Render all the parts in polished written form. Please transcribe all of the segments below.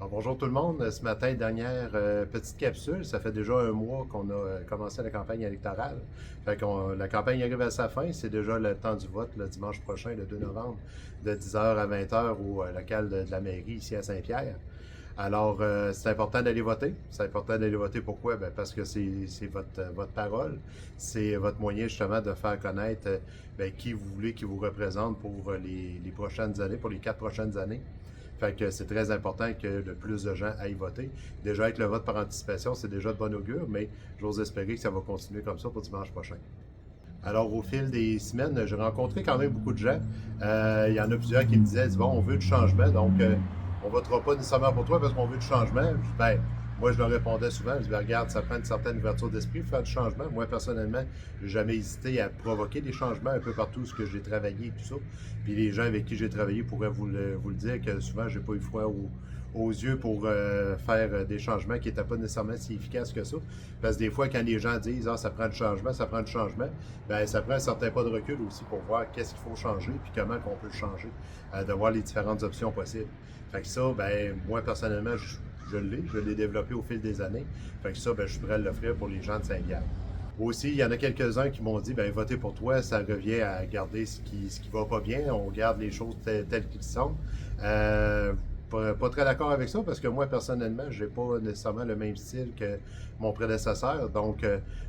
Alors, bonjour tout le monde. Ce matin, dernière petite capsule. Ça fait déjà un mois qu'on a commencé la campagne électorale. La campagne arrive à sa fin. C'est déjà le temps du vote le dimanche prochain, le 2 novembre, de 10h à 20h au local de la mairie ici à Saint-Pierre. Alors, c'est important d'aller voter. C'est important d'aller voter pourquoi? Ben, parce que c'est votre parole. C'est votre moyen justement de faire connaître qui vous voulez qui vous représente pour les prochaines années, pour les 4 prochaines années. Fait que c'est très important que le plus de gens aillent voter. Déjà, avec le vote par anticipation, c'est déjà de bon augure, mais j'ose espérer que ça va continuer comme ça pour dimanche prochain. Alors, au fil des semaines, j'ai rencontré quand même beaucoup de gens. Il y en a plusieurs qui me disaient, bon, on veut du changement, donc on ne votera pas nécessairement pour toi parce qu'on veut du changement. Je dis, ben, moi, je leur répondais souvent, je dis, ben, regarde, ça prend une certaine ouverture d'esprit pour faire du changement. Moi, personnellement, j'ai jamais hésité à provoquer des changements un peu partout où j'ai travaillé et tout ça. Puis les gens avec qui j'ai travaillé pourraient vous le dire que souvent, j'ai pas eu froid aux yeux pour faire des changements qui n'étaient pas nécessairement si efficaces que ça. Parce que des fois, quand les gens disent ça prend du changement, ça prend du changement, ben ça prend un certain pas de recul aussi pour voir qu'est-ce qu'il faut changer puis comment qu'on peut le changer, de voir les différentes options possibles. Fait que ça, ben moi personnellement, je l'ai développé au fil des années. Fait que ça, ben, je pourrais l'offrir pour les gens de Saint-Pierre. Aussi, il y en a quelques-uns qui m'ont dit, ben voter pour toi, ça revient à garder ce qui va pas bien. On garde les choses telles qu'elles sont. Pas très d'accord avec ça parce que moi, personnellement, j'ai pas nécessairement le même style que mon prédécesseur. Donc,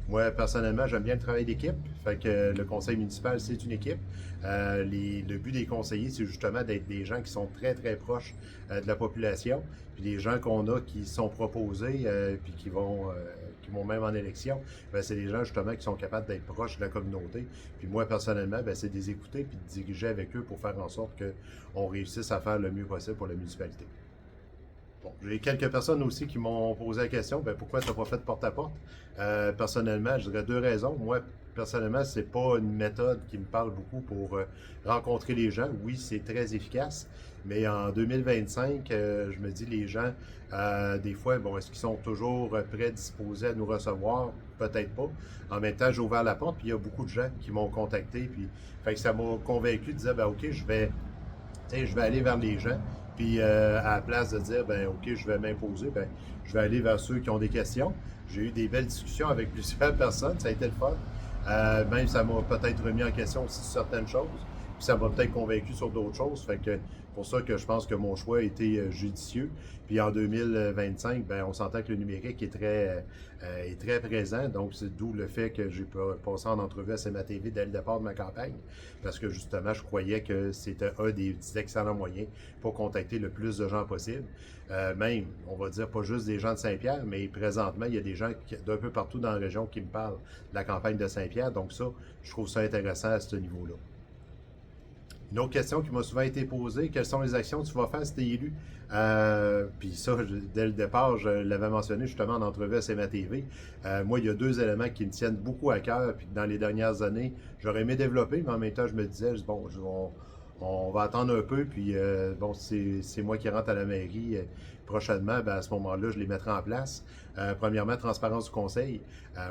moi, personnellement, j'aime bien le travail d'équipe. Fait que le conseil municipal, c'est une équipe. Le but des conseillers, c'est justement d'être des gens qui sont très, très proches de la population. Puis les gens qu'on a qui sont proposés, puis qui vont même en élection, ben, c'est des gens justement qui sont capables d'être proches de la communauté. Puis moi, personnellement, ben, c'est de les écouter puis de diriger avec eux pour faire en sorte qu'on réussisse à faire le mieux possible pour la municipalité. Bon, j'ai quelques personnes aussi qui m'ont posé la question, ben, pourquoi tu n'as pas fait de porte-à-porte? Personnellement, je dirais deux raisons. Moi, personnellement, c'est pas une méthode qui me parle beaucoup pour rencontrer les gens. Oui, c'est très efficace, mais en 2025, je me dis, les gens, des fois, bon, est-ce qu'ils sont toujours prêts, disposés à nous recevoir? Peut-être pas. En même temps, j'ai ouvert la porte, puis il y a beaucoup de gens qui m'ont contacté, puis fait que ça m'a convaincu de dire, ben, OK, je vais aller vers les gens. Puis à la place de dire, ben OK, je vais m'imposer, ben je vais aller vers ceux qui ont des questions. J'ai eu des belles discussions avec plusieurs personnes, ça a été le fun. Même ça m'a peut-être remis en question aussi certaines choses. Puis ça m'a peut-être convaincu sur d'autres choses. Fait que pour ça que je pense que mon choix a été judicieux. Puis en 2025, ben, on s'entend que le numérique est très présent. Donc c'est d'où le fait que j'ai passé en entrevue à CMA-TV dès le départ de ma campagne. Parce que justement, je croyais que c'était un des excellents moyens pour contacter le plus de gens possible. Même, on va dire, pas juste des gens de Saint-Pierre, mais présentement, il y a des gens d'un peu partout dans la région qui me parlent de la campagne de Saint-Pierre. Donc ça, je trouve ça intéressant à ce niveau-là. Une autre question qui m'a souvent été posée, quelles sont les actions que tu vas faire si tu es élu? Puis ça, dès le départ, je l'avais mentionné justement en entrevue à CMA TV. Moi, il y a deux éléments qui me tiennent beaucoup à cœur, puis dans les dernières années, j'aurais aimé développer, mais en même temps, je me disais, bon, on va attendre un peu, puis bon, c'est moi qui rentre à la mairie prochainement, ben, à ce moment-là, je les mettrai en place. Premièrement, transparence du conseil.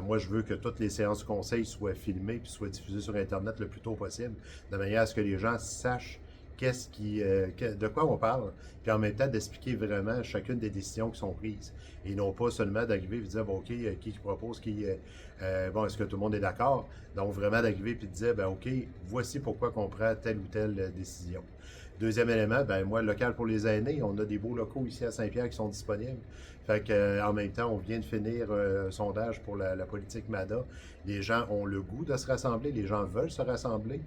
Moi, je veux que toutes les séances du conseil soient filmées puis soient diffusées sur Internet le plus tôt possible, de manière à ce que les gens sachent de quoi on parle, puis en même temps d'expliquer vraiment chacune des décisions qui sont prises. Et non pas seulement d'arriver et de dire, bon, OK, qui propose, bon, est-ce que tout le monde est d'accord? Donc vraiment d'arriver et de dire, ben, OK, voici pourquoi qu'on prend telle ou telle décision. Deuxième élément, ben moi, local pour les aînés, on a des beaux locaux ici à Saint-Pierre qui sont disponibles. Fait que, en même temps, on vient de finir un sondage pour la politique MADA. Les gens ont le goût de se rassembler, les gens veulent se rassembler.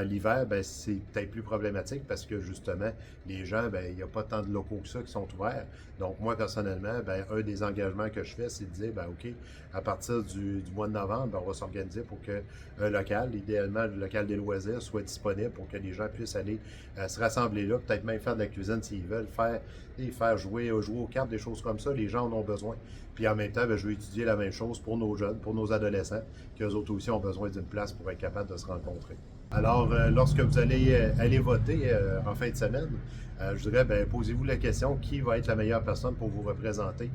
L'hiver, ben, c'est peut-être plus problématique parce que justement, les gens, ben, il n'y a pas tant de locaux que ça qui sont ouverts. Donc, moi, personnellement, ben, un des engagements que je fais, c'est de dire, ben, OK, à partir du mois de novembre, ben, on va s'organiser pour qu'un local, idéalement le local des loisirs, soit disponible pour que les gens puissent aller se rassembler là, peut-être même faire de la cuisine s'ils veulent, faire jouer aux cartes, des choses comme ça. Les gens en ont besoin. Puis en même temps, ben, je vais étudier la même chose pour nos jeunes, pour nos adolescents, qu'eux autres aussi ont besoin d'une place pour être capables de se rencontrer. Alors, lorsque vous allez aller voter en fin de semaine, Je dirais, ben, posez-vous la question, qui va être la meilleure personne pour vous représenter?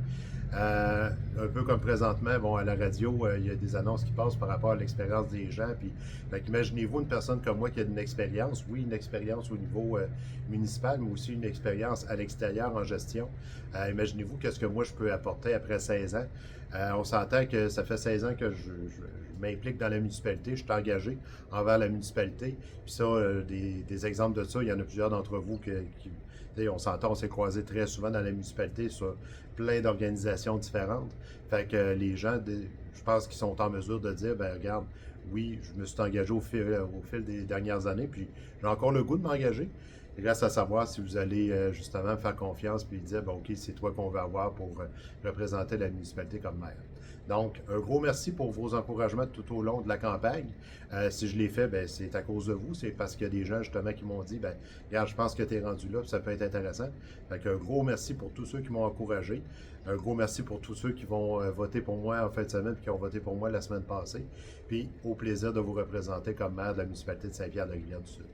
Un peu comme présentement, bon, à la radio, il y a des annonces qui passent par rapport à l'expérience des gens. Puis, imaginez-vous une personne comme moi qui a une expérience, oui, une expérience au niveau municipal, mais aussi une expérience à l'extérieur en gestion. Imaginez-vous qu'est-ce que moi je peux apporter après 16 ans. On s'entend que ça fait 16 ans que je m'implique dans la municipalité, je suis engagé envers la municipalité. Puis ça, des exemples de ça, il y en a plusieurs d'entre vous on s'entend, on s'est croisés très souvent dans la municipalité sur plein d'organisations différentes. Fait que les gens, je pense qu'ils sont en mesure de dire, ben regarde, oui, je me suis engagé au fil des dernières années, puis j'ai encore le goût de m'engager. Il reste à savoir si vous allez justement me faire confiance puis dire, ben, OK, c'est toi qu'on veut avoir pour représenter la municipalité comme maire. Donc, un gros merci pour vos encouragements tout au long de la campagne. Si je l'ai fait, ben, c'est à cause de vous. C'est parce qu'il y a des gens justement qui m'ont dit, ben, regarde, je pense que tu es rendu là, puis ça peut être intéressant. Fait qu'un gros merci pour tous ceux qui m'ont encouragé. Un gros merci pour tous ceux qui vont voter pour moi en fin de semaine, puis qui ont voté pour moi la semaine passée. Puis, au plaisir de vous représenter comme maire de la municipalité de Saint-Pierre-de-Rivière-du-Sud.